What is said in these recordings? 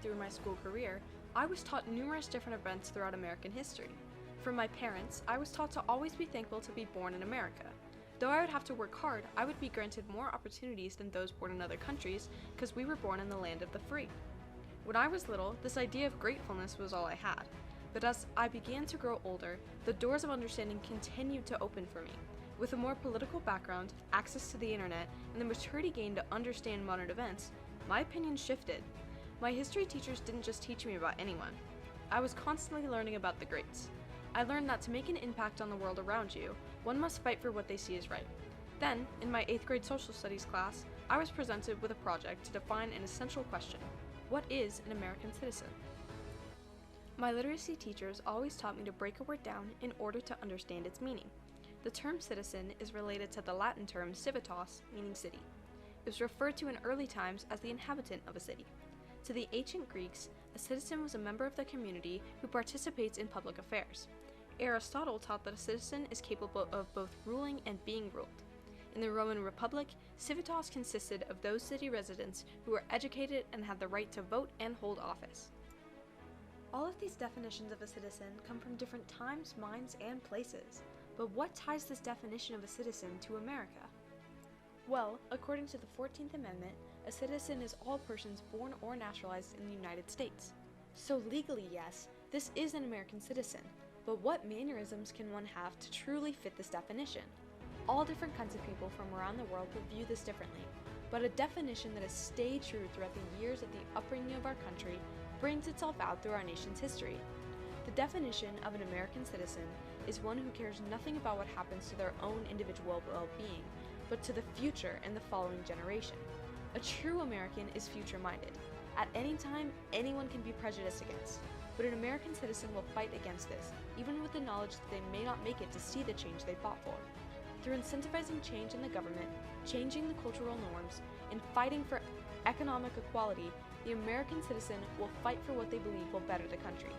through my school career, I was taught numerous different events throughout American history. From my parents, I was taught to always be thankful to be born in America. Though I would have to work hard, I would be granted more opportunities than those born in other countries because we were born in the land of the free. When I was little, this idea of gratefulness was all I had. But as I began to grow older, the doors of understanding continued to open for me. With a more political background, access to the internet, and the maturity gained to understand modern events, my opinion shifted. My history teachers didn't just teach me about anyone. I was constantly learning about the greats. I learned that to make an impact on the world around you, one must fight for what they see as right. Then, in my 8th grade social studies class, I was presented with a project to define an essential question: what is an American citizen? My literacy teachers always taught me to break a word down in order to understand its meaning. The term citizen is related to the Latin term civitas, meaning city. It was referred to in early times as the inhabitant of a city. To the ancient Greeks, a citizen was a member of the community who participates in public affairs. Aristotle taught that a citizen is capable of both ruling and being ruled. In the Roman Republic, civitas consisted of those city residents who were educated and had the right to vote and hold office. All of these definitions of a citizen come from different times, minds, and places. But what ties this definition of a citizen to America? Well, according to the 14th Amendment, a citizen is all persons born or naturalized in the United States. So legally, yes, this is an American citizen. But what mannerisms can one have to truly fit this definition? All different kinds of people from around the world will view this differently, but a definition that has stayed true throughout the years of the upbringing of our country brings itself out through our nation's history. The definition of an American citizen is one who cares nothing about what happens to their own individual well-being, but to the future and the following generation. A true American is future-minded. At any time, anyone can be prejudiced against. But an American citizen will fight against this, even with the knowledge that they may not make it to see the change they fought for. Through incentivizing change in the government, changing the cultural norms, and fighting for economic equality, the American citizen will fight for what they believe will better the country.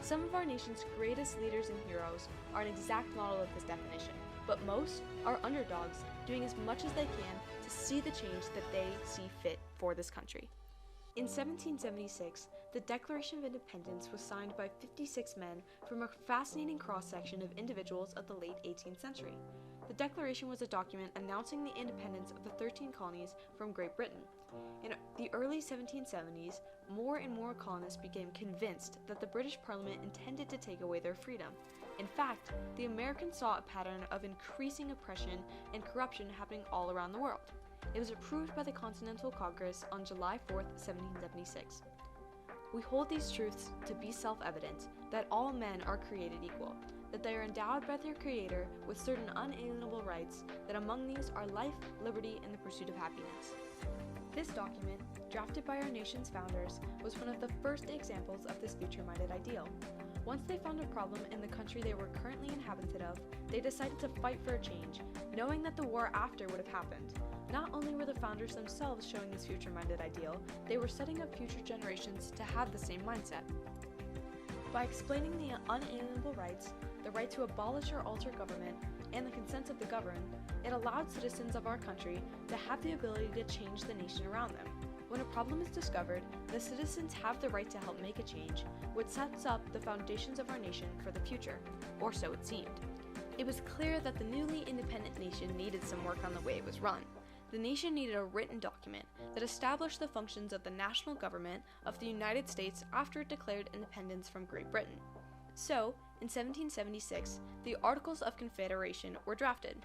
Some of our nation's greatest leaders and heroes are an exact model of this definition, but most are underdogs doing as much as they can to see the change that they see fit for this country. In 1776, the Declaration of Independence was signed by 56 men from a fascinating cross-section of individuals of the late 18th century. The Declaration was a document announcing the independence of the 13 colonies from Great Britain. In the early 1770s, more and more colonists became convinced that the British Parliament intended to take away their freedom. In fact, the Americans saw a pattern of increasing oppression and corruption happening all around the world. It was approved by the Continental Congress on July 4, 1776. We hold these truths to be self-evident, that all men are created equal, that they are endowed by their Creator with certain unalienable rights, that among these are life, liberty, and the pursuit of happiness. This document, drafted by our nation's founders, was one of the first examples of this future-minded ideal. Once they found a problem in the country they were currently inhabited of, they decided to fight for a change, knowing that the war after would have happened. Not only were the founders themselves showing this future-minded ideal, they were setting up future generations to have the same mindset. By explaining the unalienable rights, the right to abolish or alter government, and the consent of the governed, it allowed citizens of our country to have the ability to change the nation around them. When a problem is discovered, the citizens have the right to help make a change, which sets up the foundations of our nation for the future, or so it seemed. It was clear that the newly independent nation needed some work on the way it was run. The nation needed a written document that established the functions of the national government of the United States after it declared independence from Great Britain. So, in 1776, the Articles of Confederation were drafted.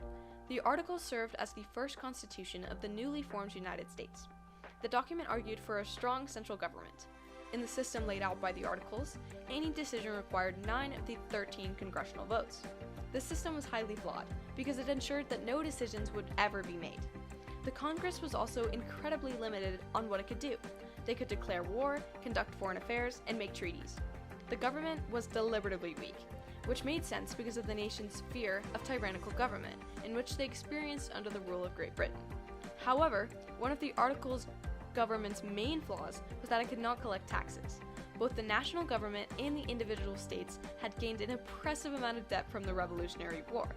The Articles served as the first constitution of the newly formed United States. The document argued for a strong central government. In the system laid out by the Articles, any decision required 9 of the 13 congressional votes. The system was highly flawed because it ensured that no decisions would ever be made. The Congress was also incredibly limited on what it could do. They could declare war, conduct foreign affairs, and make treaties. The government was deliberately weak, which made sense because of the nation's fear of tyrannical government, in which they experienced under the rule of Great Britain. However, one of the Articles' government's main flaws was that it could not collect taxes. Both the national government and the individual states had gained an impressive amount of debt from the Revolutionary War.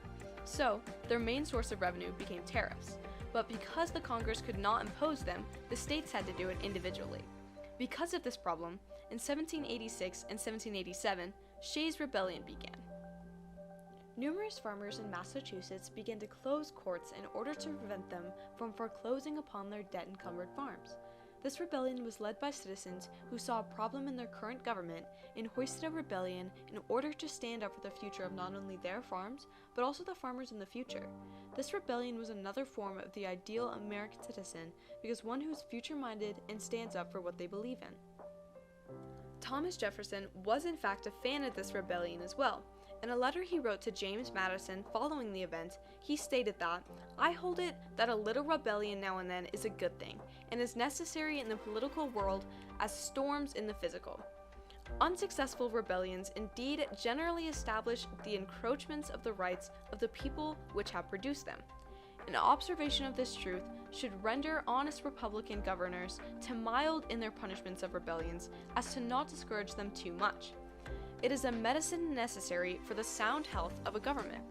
So, their main source of revenue became tariffs. But because the Congress could not impose them, the states had to do it individually. Because of this problem, in 1786 and 1787, Shays' Rebellion began. Numerous farmers in Massachusetts began to close courts in order to prevent them from foreclosing upon their debt-encumbered farms. This rebellion was led by citizens who saw a problem in their current government and hoisted a rebellion in order to stand up for the future of not only their farms, but also the farmers in the future. This rebellion was another form of the ideal American citizen because one who is future-minded and stands up for what they believe in. Thomas Jefferson was in fact a fan of this rebellion as well. In a letter he wrote to James Madison following the event, he stated that, "I hold it that a little rebellion now and then is a good thing, and is necessary in the political world as storms in the physical." Unsuccessful rebellions indeed generally establish the encroachments of the rights of the people which have produced them. An observation of this truth should render honest Republican governors too mild in their punishments of rebellions as to not discourage them too much. It is a medicine necessary for the sound health of a government.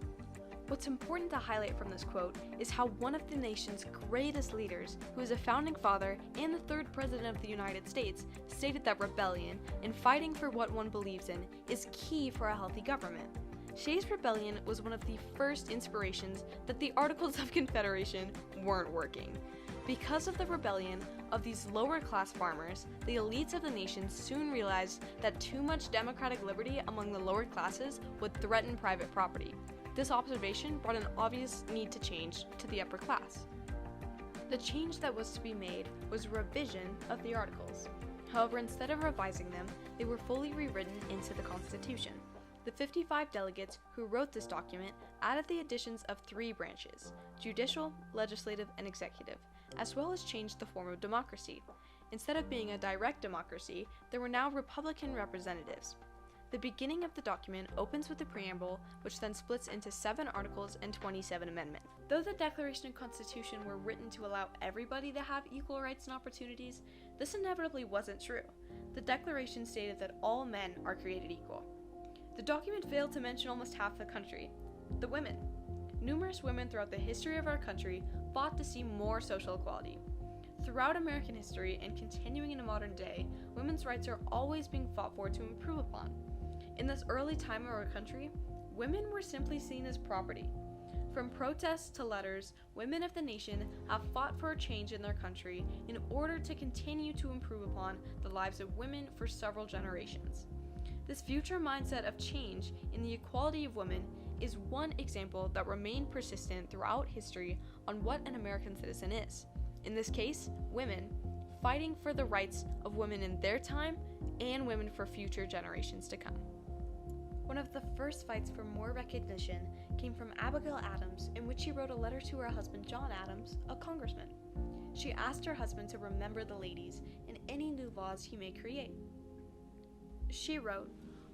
What's important to highlight from this quote is how one of the nation's greatest leaders, who is a founding father and the third president of the United States, stated that rebellion and fighting for what one believes in is key for a healthy government. Shays' Rebellion was one of the first inspirations that the Articles of Confederation weren't working. Because of the rebellion of these lower-class farmers, the elites of the nation soon realized that too much democratic liberty among the lower classes would threaten private property. This observation brought an obvious need to change to the upper class. The change that was to be made was a revision of the Articles. However, instead of revising them, they were fully rewritten into the Constitution. The 55 delegates who wrote this document added the additions of 3 branches: judicial, legislative, and executive, as well as changed the form of democracy. Instead of being a direct democracy, there were now Republican representatives. The beginning of the document opens with the preamble, which then splits into 7 articles and 27 amendments. Though the Declaration and Constitution were written to allow everybody to have equal rights and opportunities, this inevitably wasn't true. The Declaration stated that all men are created equal. The document failed to mention almost half the country: the women. Numerous women throughout the history of our country fought to see more social equality. Throughout American history and continuing in the modern day, women's rights are always being fought for to improve upon. In this early time of our country, women were simply seen as property. From protests to letters, women of the nation have fought for a change in their country in order to continue to improve upon the lives of women for several generations. This future mindset of change in the equality of women is one example that remained persistent throughout history on what an American citizen is. In this case, women, fighting for the rights of women in their time and women for future generations to come. One of the first fights for more recognition came from Abigail Adams, in which she wrote a letter to her husband John Adams, a congressman. She asked her husband to remember the ladies in any new laws he may create. She wrote,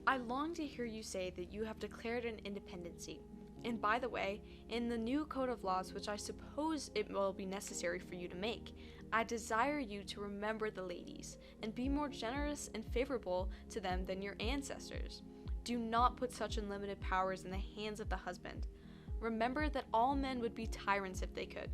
"I long to hear you say that you have declared an independency. And by the way, in the new code of laws, which I suppose it will be necessary for you to make, I desire you to remember the ladies and be more generous and favorable to them than your ancestors. Do not put such unlimited powers in the hands of the husband. Remember that all men would be tyrants if they could.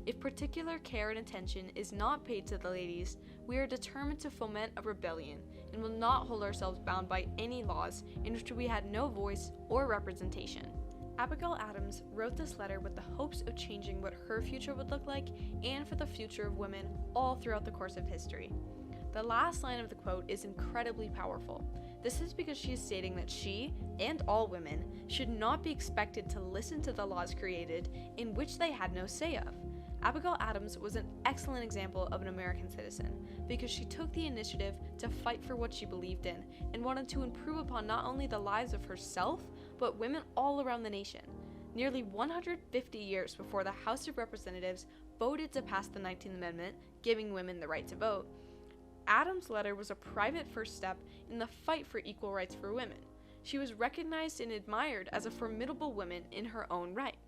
If particular care and attention is not paid to the ladies, we are determined to foment a rebellion and will not hold ourselves bound by any laws in which we had no voice or representation." Abigail Adams wrote this letter with the hopes of changing what her future would look like and for the future of women all throughout the course of history. The last line of the quote is incredibly powerful. This is because she is stating that she, and all women, should not be expected to listen to the laws created in which they had no say of. Abigail Adams was an excellent example of an American citizen because she took the initiative to fight for what she believed in and wanted to improve upon not only the lives of herself, but women all around the nation. Nearly 150 years before the House of Representatives voted to pass the 19th Amendment, giving women the right to vote, Adams' letter was a private first step in the fight for equal rights for women. She was recognized and admired as a formidable woman in her own right.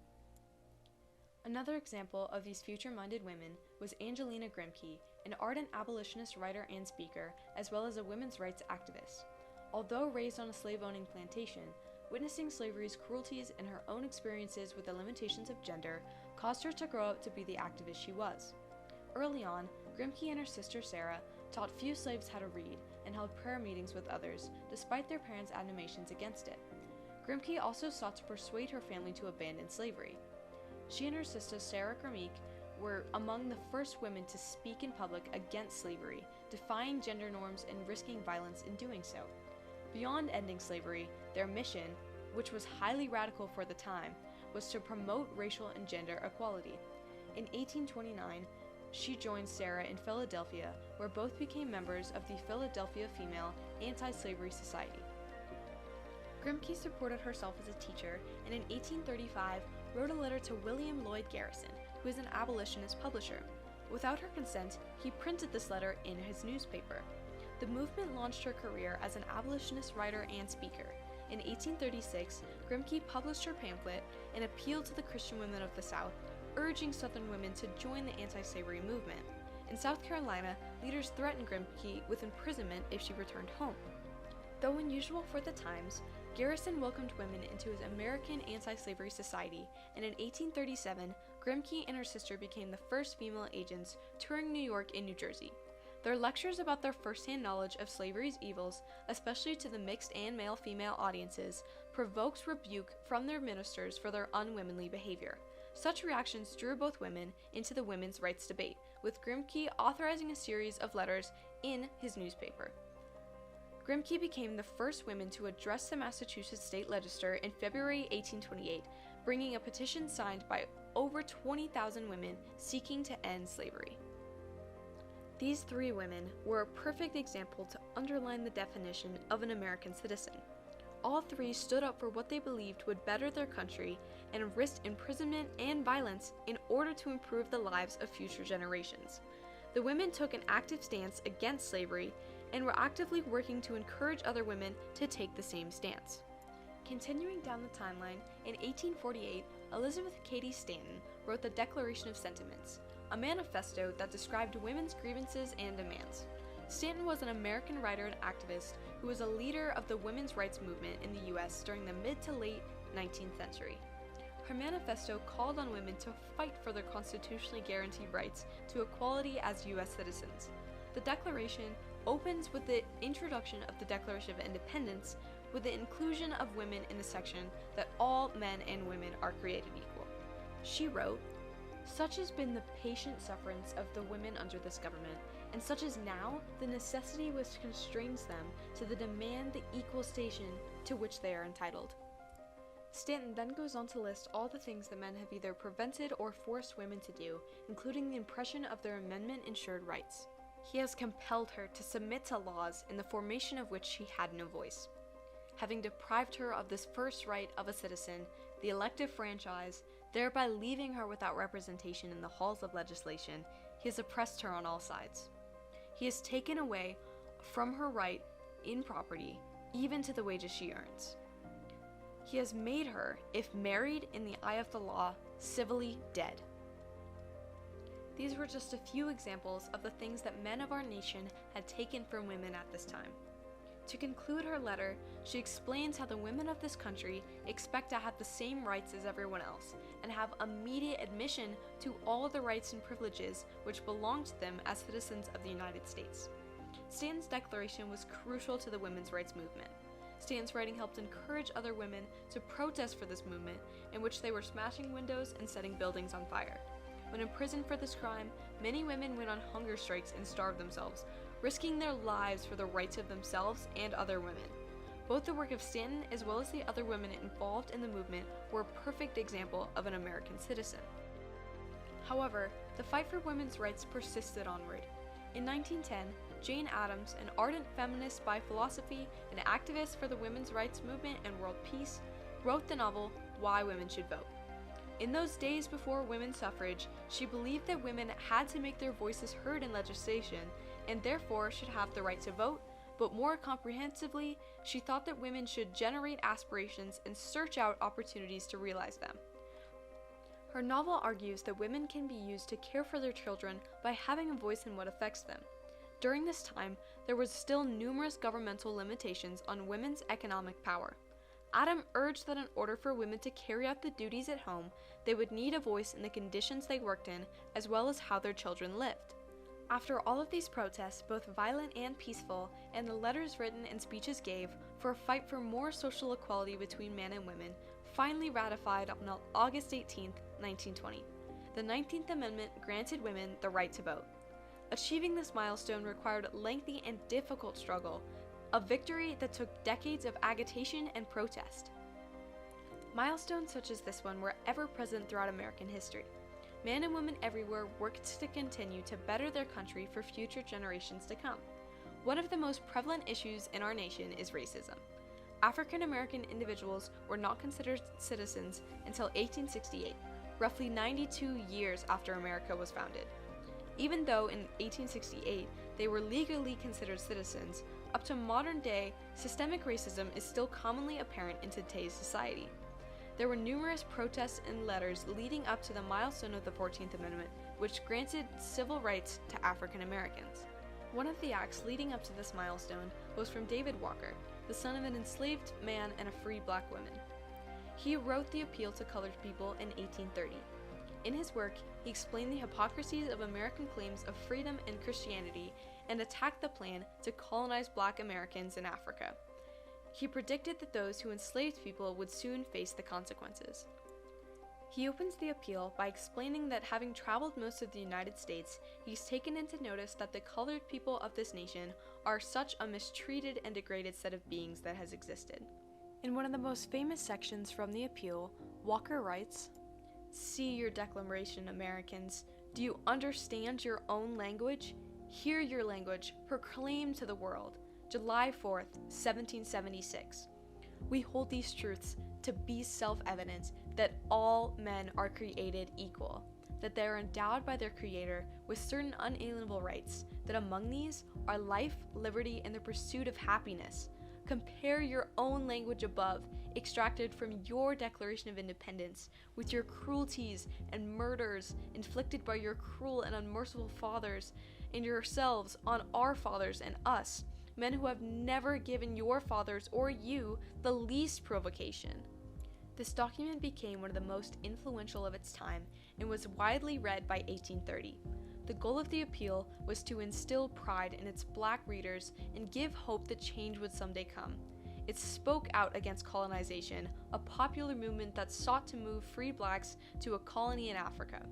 Another example of these future-minded women was Angelina Grimke, an ardent abolitionist writer and speaker, as well as a women's rights activist. Although raised on a slave-owning plantation, witnessing slavery's cruelties and her own experiences with the limitations of gender caused her to grow up to be the activist she was. Early on, Grimke and her sister Sarah taught few slaves how to read, and held prayer meetings with others, despite their parents' admonitions against it. Grimke also sought to persuade her family to abandon slavery. She and her sister Sarah Grimke were among the first women to speak in public against slavery, defying gender norms and risking violence in doing so. Beyond ending slavery, their mission, which was highly radical for the time, was to promote racial and gender equality. In 1829, she joined Sarah in Philadelphia, where both became members of the Philadelphia Female Anti-Slavery Society. Grimke supported herself as a teacher, and in 1835 wrote a letter to William Lloyd Garrison, who is an abolitionist publisher. Without her consent, he printed this letter in his newspaper. The movement launched her career as an abolitionist writer and speaker. In 1836, Grimke published her pamphlet, An Appeal to the Christian Women of the South, urging Southern women to join the anti-slavery movement. In South Carolina, leaders threatened Grimke with imprisonment if she returned home. Though unusual for the times, Garrison welcomed women into his American Anti-Slavery Society, and in 1837, Grimke and her sister became the first female agents touring New York and New Jersey. Their lectures about their firsthand knowledge of slavery's evils, especially to the mixed and male-female audiences, provoked rebuke from their ministers for their unwomanly behavior. Such reactions drew both women into the women's rights debate, with Grimke authorizing a series of letters in his newspaper. Grimke became the first woman to address the Massachusetts state legislature in February 1828, bringing a petition signed by over 20,000 women seeking to end slavery. These three women were a perfect example to underline the definition of an American citizen. All three stood up for what they believed would better their country and risked imprisonment and violence in order to improve the lives of future generations. The women took an active stance against slavery and were actively working to encourage other women to take the same stance. Continuing down the timeline, in 1848, Elizabeth Cady Stanton wrote the Declaration of Sentiments, a manifesto that described women's grievances and demands. Stanton was an American writer and activist who was a leader of the women's rights movement in the U.S. during the mid to late 19th century. Her manifesto called on women to fight for their constitutionally guaranteed rights to equality as U.S. citizens. The Declaration opens with the introduction of the Declaration of Independence, with the inclusion of women in the section that all men and women are created equal. She wrote, "Such has been the patient sufferance of the women under this government, and such is now the necessity which constrains them to the demand the equal station to which they are entitled." Stanton then goes on to list all the things that men have either prevented or forced women to do, including the impression of their amendment-ensured rights. He has compelled her to submit to laws in the formation of which she had no voice. Having deprived her of this first right of a citizen, the elective franchise, thereby leaving her without representation in the halls of legislation, he has oppressed her on all sides. He has taken away from her right in property, even to the wages she earns. He has made her, if married in the eye of the law, civilly dead. These were just a few examples of the things that men of our nation had taken from women at this time. To conclude her letter, she explains how the women of this country expect to have the same rights as everyone else, and have immediate admission to all the rights and privileges which belong to them as citizens of the United States. Stanton's declaration was crucial to the women's rights movement. Stanton's writing helped encourage other women to protest for this movement, in which they were smashing windows and setting buildings on fire. When imprisoned for this crime, many women went on hunger strikes and starved themselves, risking their lives for the rights of themselves and other women. Both the work of Stanton as well as the other women involved in the movement were a perfect example of an American citizen. However, the fight for women's rights persisted onward. In 1910, Jane Addams, an ardent feminist by philosophy and activist for the women's rights movement and world peace, wrote the novel Why Women Should Vote. In those days before women's suffrage, she believed that women had to make their voices heard in legislation and therefore should have the right to vote, but more comprehensively, she thought that women should generate aspirations and search out opportunities to realize them. Her novel argues that women can be used to care for their children by having a voice in what affects them. During this time, there was still numerous governmental limitations on women's economic power. Adam urged that in order for women to carry out the duties at home, they would need a voice in the conditions they worked in, as well as how their children lived. After all of these protests, both violent and peaceful, and the letters written and speeches gave for a fight for more social equality between men and women, finally ratified on August 18, 1920. The 19th Amendment granted women the right to vote. Achieving this milestone required a lengthy and difficult struggle, a victory that took decades of agitation and protest. Milestones such as this one were ever present throughout American history. Men and women everywhere worked to continue to better their country for future generations to come. One of the most prevalent issues in our nation is racism. African American individuals were not considered citizens until 1868, roughly 92 years after America was founded. Even though in 1868 they were legally considered citizens, up to modern day, systemic racism is still commonly apparent in today's society. There were numerous protests and letters leading up to the milestone of the 14th Amendment, which granted civil rights to African Americans. One of the acts leading up to this milestone was from David Walker, the son of an enslaved man and a free black woman. He wrote the Appeal to Colored People in 1830. In his work, he explained the hypocrisies of American claims of freedom and Christianity and attacked the plan to colonize black Americans in Africa. He predicted that those who enslaved people would soon face the consequences. He opens the appeal by explaining that having traveled most of the United States, he's taken into notice that the colored people of this nation are such a mistreated and degraded set of beings that has existed. In one of the most famous sections from the appeal, Walker writes, "See your declaration, Americans. Do you understand your own language? Hear your language, proclaim to the world. July 4th, 1776. We hold these truths to be self-evident that all men are created equal, that they are endowed by their Creator with certain unalienable rights, that among these are life, liberty, and the pursuit of happiness. Compare your own language above, extracted from your Declaration of Independence, with your cruelties and murders inflicted by your cruel and unmerciful fathers and yourselves on our fathers and us, men who have never given your fathers or you the least provocation." This document became one of the most influential of its time and was widely read by 1830. The goal of the appeal was to instill pride in its black readers and give hope that change would someday come. It spoke out against colonization, a popular movement that sought to move free blacks to a colony in Africa.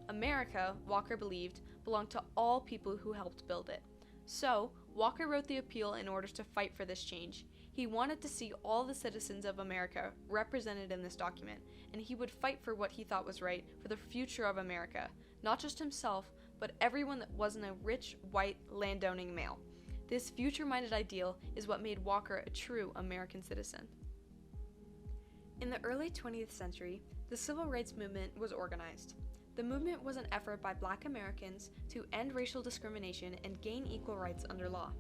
America, Walker believed, belonged to all people who helped build it. So, Walker wrote the appeal in order to fight for this change. He wanted to see all the citizens of America represented in this document, and he would fight for what he thought was right for the future of America, not just himself, but everyone that wasn't a rich, white, landowning male. This future-minded ideal is what made Walker a true American citizen. In the early 20th century, the Civil Rights Movement was organized. The movement was an effort by Black Americans to end racial discrimination and gain equal rights under law.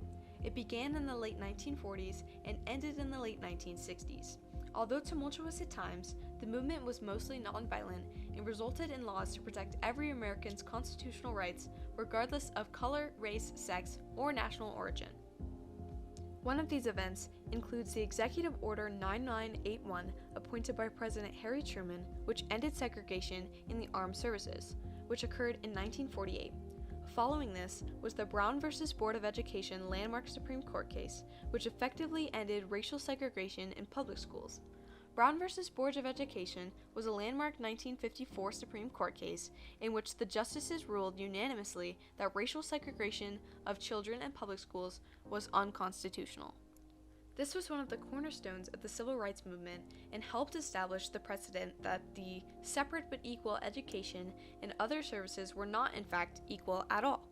It began in the late 1940s and ended in the late 1960s. Although tumultuous at times, the movement was mostly nonviolent and resulted in laws to protect every American's constitutional rights, regardless of color, race, sex, or national origin. One of these events includes the Executive Order 9981 appointed by President Harry Truman, which ended segregation in the armed services, which occurred in 1948. Following this was the Brown v. Board of Education landmark Supreme Court case, which effectively ended racial segregation in public schools. Brown v. Board of Education was a landmark 1954 Supreme Court case in which the justices ruled unanimously that racial segregation of children in public schools was unconstitutional. This was one of the cornerstones of the civil rights movement and helped establish the precedent that the separate but equal education and other services were not in fact equal at all.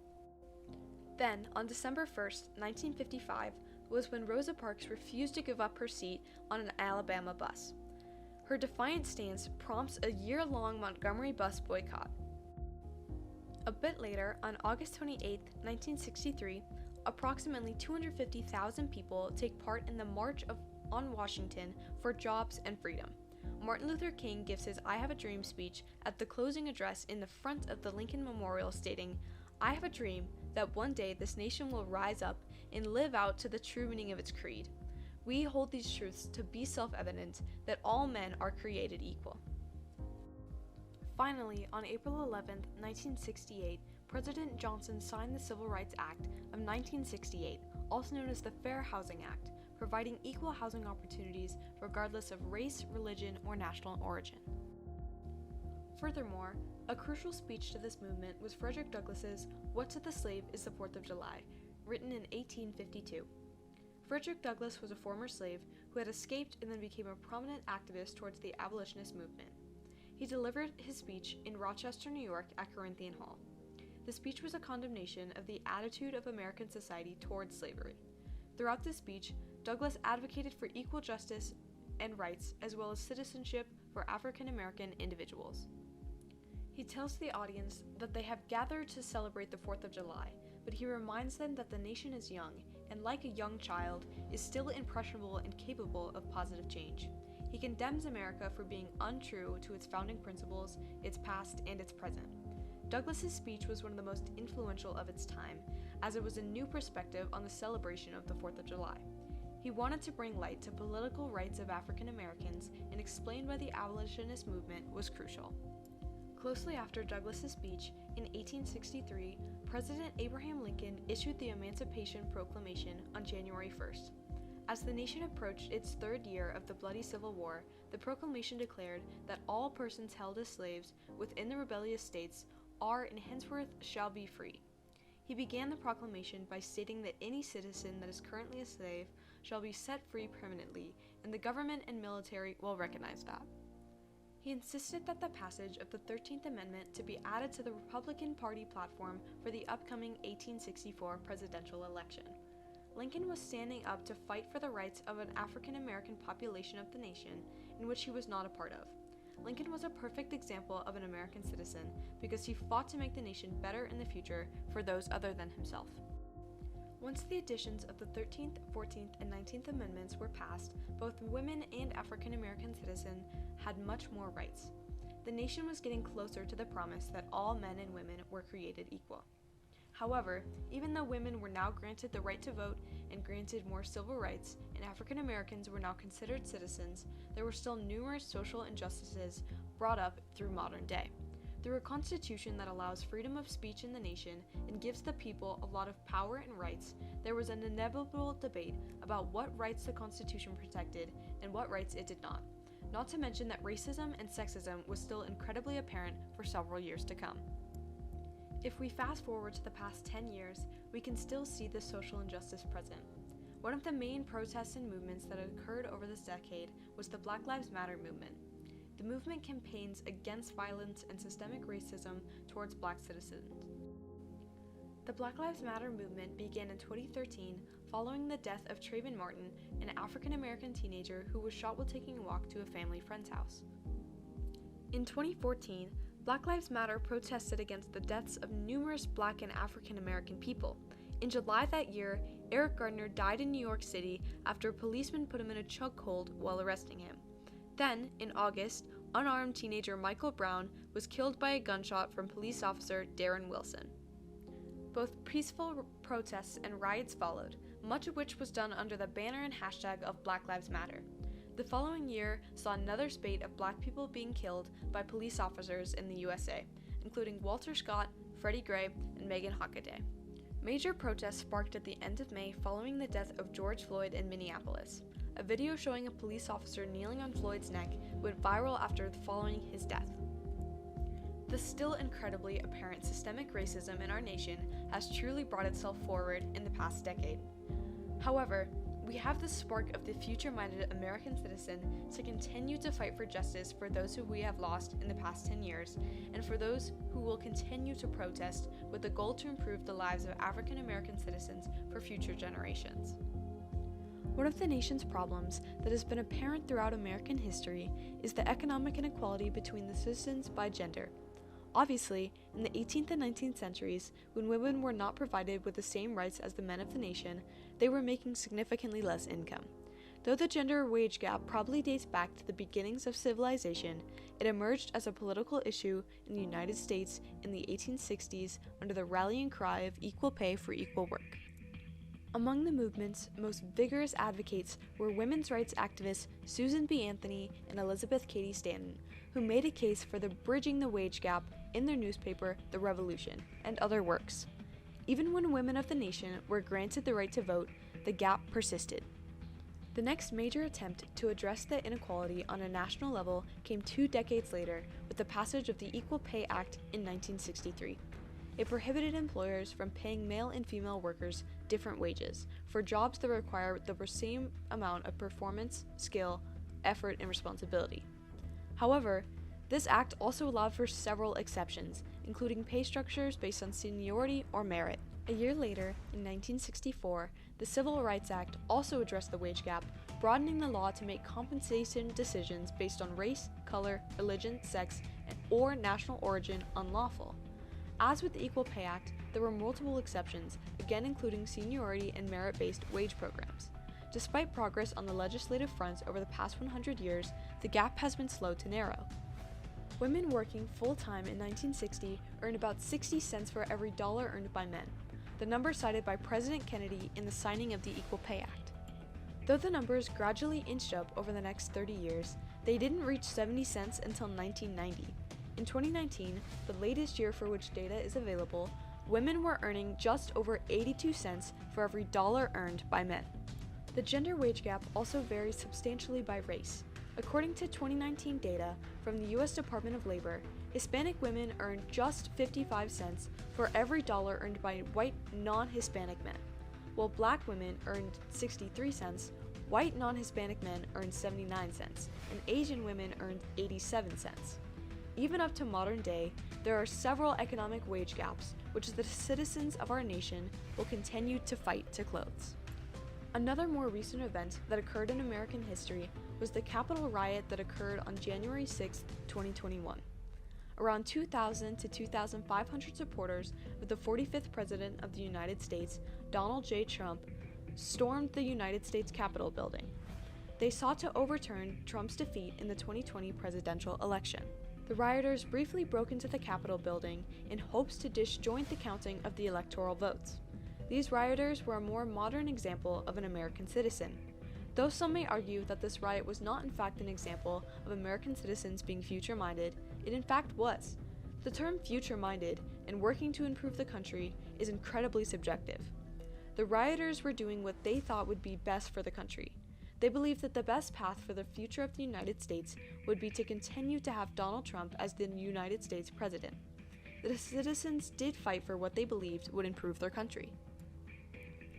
Then, on December 1st, 1955, was when Rosa Parks refused to give up her seat on an Alabama bus. Her defiant stance prompts a year-long Montgomery bus boycott. A bit later, on August 28, 1963, approximately 250,000 people take part in the March on Washington for Jobs and Freedom. Martin Luther King gives his I Have a Dream speech at the closing address in the front of the Lincoln Memorial stating, "I have a dream that one day this nation will rise up and live out to the true meaning of its creed. We hold these truths to be self-evident that all men are created equal." Finally, on April 11, 1968, President Johnson signed the Civil Rights Act of 1968, also known as the Fair Housing Act, providing equal housing opportunities regardless of race, religion, or national origin. Furthermore, a crucial speech to this movement was Frederick Douglass's "What to the Slave is the 4th of July," written in 1852. Frederick Douglass was a former slave who had escaped and then became a prominent activist towards the abolitionist movement. He delivered his speech in Rochester, New York at Corinthian Hall. The speech was a condemnation of the attitude of American society towards slavery. Throughout this speech, Douglass advocated for equal justice and rights as well as citizenship for African American individuals. He tells the audience that they have gathered to celebrate the 4th of July, but he reminds them that the nation is young and, like a young child, is still impressionable and capable of positive change. He condemns America for being untrue to its founding principles, its past, and its present. Douglass's speech was one of the most influential of its time, as it was a new perspective on the celebration of the 4th of July. He wanted to bring light to political rights of African Americans and explain why the abolitionist movement was crucial. Closely after Douglass's speech, in 1863, President Abraham Lincoln issued the Emancipation Proclamation on January 1st. As the nation approached its third year of the bloody Civil War, the proclamation declared that all persons held as slaves within the rebellious states are and henceforth shall be free. He began the proclamation by stating that any citizen that is currently a slave shall be set free permanently, and the government and military will recognize that. He insisted that the passage of the 13th Amendment to be added to the Republican Party platform for the upcoming 1864 presidential election. Lincoln was standing up to fight for the rights of an African American population of the nation, in which he was not a part of. Lincoln was a perfect example of an American citizen because he fought to make the nation better in the future for those other than himself. Once the additions of the 13th, 14th, and 19th Amendments were passed, both women and African American citizens had much more rights. The nation was getting closer to the promise that all men and women were created equal. However, even though women were now granted the right to vote and granted more civil rights, and African Americans were now considered citizens, there were still numerous social injustices brought up through modern day. Through a constitution that allows freedom of speech in the nation and gives the people a lot of power and rights, there was an inevitable debate about what rights the Constitution protected and what rights it did not. Not to mention that racism and sexism was still incredibly apparent for several years to come. If we fast forward to the past 10 years, we can still see this social injustice present. One of the main protests and movements that occurred over this decade was the Black Lives Matter movement. The movement campaigns against violence and systemic racism towards Black citizens. The Black Lives Matter movement began in 2013 following the death of Trayvon Martin, an African American teenager who was shot while taking a walk to a family friend's house. In 2014, Black Lives Matter protested against the deaths of numerous Black and African American people. In July that year, Eric Gardner died in New York City after a policeman put him in a chokehold while arresting him. Then, in August, unarmed teenager Michael Brown was killed by a gunshot from police officer Darren Wilson. Both peaceful protests and riots followed, much of which was done under the banner and hashtag of Black Lives Matter. The following year saw another spate of Black people being killed by police officers in the USA, including Walter Scott, Freddie Gray, and Megan Hockaday. Major protests sparked at the end of May following the death of George Floyd in Minneapolis. A video showing a police officer kneeling on Floyd's neck went viral after following his death. The still incredibly apparent systemic racism in our nation has truly brought itself forward in the past decade. However, we have the spark of the future-minded American citizen to continue to fight for justice for those who we have lost in the past 10 years, and for those who will continue to protest with the goal to improve the lives of African American citizens for future generations. One of the nation's problems that has been apparent throughout American history is the economic inequality between the citizens by gender. Obviously, in the 18th and 19th centuries, when women were not provided with the same rights as the men of the nation, they were making significantly less income. Though the gender wage gap probably dates back to the beginnings of civilization, it emerged as a political issue in the United States in the 1860s under the rallying cry of equal pay for equal work. Among the movement's most vigorous advocates were women's rights activists Susan B. Anthony and Elizabeth Cady Stanton, who made a case for the bridging the wage gap in their newspaper, The Revolution, and other works. Even when women of the nation were granted the right to vote, the gap persisted. The next major attempt to address the inequality on a national level came 2 decades later with the passage of the Equal Pay Act in 1963. It prohibited employers from paying male and female workers different wages for jobs that require the same amount of performance, skill, effort, and responsibility. However, this act also allowed for several exceptions, including pay structures based on seniority or merit. A year later, in 1964, the Civil Rights Act also addressed the wage gap, broadening the law to make compensation decisions based on race, color, religion, sex, or national origin unlawful. As with the Equal Pay Act, there were multiple exceptions, again including seniority and merit-based wage programs. Despite progress on the legislative front over the past 100 years, the gap has been slow to narrow. Women working full-time in 1960 earned about 60 cents for every dollar earned by men, the number cited by President Kennedy in the signing of the Equal Pay Act. Though the numbers gradually inched up over the next 30 years, they didn't reach 70 cents until 1990. In 2019, the latest year for which data is available, women were earning just over 82 cents for every dollar earned by men. The gender wage gap also varies substantially by race. According to 2019 data from the U.S. Department of Labor, Hispanic women earned just 55 cents for every dollar earned by white non-Hispanic men, while black women earned 63 cents, white non-Hispanic men earned 79 cents, and Asian women earned 87 cents. Even up to modern day, there are several economic wage gaps, which the citizens of our nation will continue to fight to close. Another more recent event that occurred in American history was the Capitol riot that occurred on January 6, 2021. Around 2,000 to 2,500 supporters of the 45th President of the United States, Donald J. Trump, stormed the United States Capitol building. They sought to overturn Trump's defeat in the 2020 presidential election. The rioters briefly broke into the Capitol building in hopes to disjoint the counting of the electoral votes. These rioters were a more modern example of an American citizen. Though some may argue that this riot was not in fact an example of American citizens being future-minded, it in fact was. The term future-minded and working to improve the country is incredibly subjective. The rioters were doing what they thought would be best for the country. They believed that the best path for the future of the United States would be to continue to have Donald Trump as the United States president. The citizens did fight for what they believed would improve their country.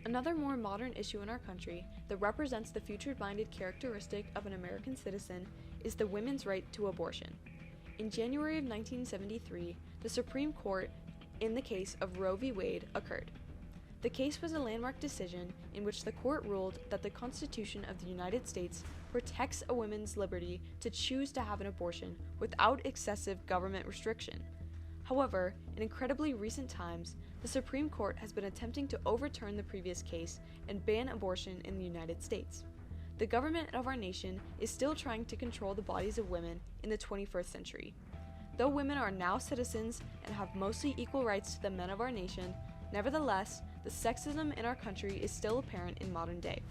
Another more modern issue in our country that represents the future-minded characteristic of an American citizen is the women's right to abortion. In January of 1973, the Supreme Court, in the case of Roe v. Wade, occurred. The case was a landmark decision in which the court ruled that the Constitution of the United States protects a woman's liberty to choose to have an abortion without excessive government restriction. However, in incredibly recent times, the Supreme Court has been attempting to overturn the previous case and ban abortion in the United States. The government of our nation is still trying to control the bodies of women in the 21st century. Though women are now citizens and have mostly equal rights to the men of our nation, nevertheless, the sexism in our country is still apparent in modern day.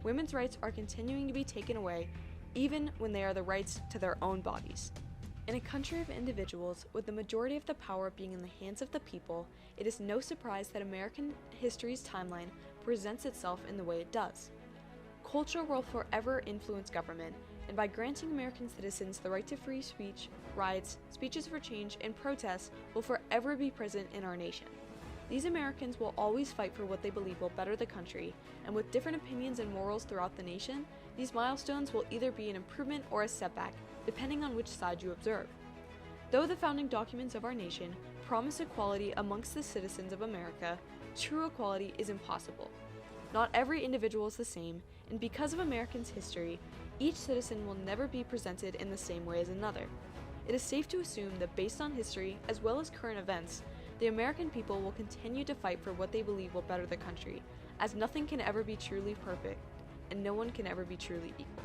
Women's rights are continuing to be taken away, even when they are the rights to their own bodies. In a country of individuals, with the majority of the power being in the hands of the people, it is no surprise that American history's timeline presents itself in the way it does. Culture will forever influence government, and by granting American citizens the right to free speech, riots, speeches for change, and protests will forever be present in our nation. These Americans will always fight for what they believe will better the country, and with different opinions and morals throughout the nation, these milestones will either be an improvement or a setback, depending on which side you observe. Though the founding documents of our nation promise equality amongst the citizens of America, true equality is impossible. Not every individual is the same, and because of Americans' history, each citizen will never be presented in the same way as another. It is safe to assume that based on history, as well as current events, the American people will continue to fight for what they believe will better the country, as nothing can ever be truly perfect, and no one can ever be truly equal.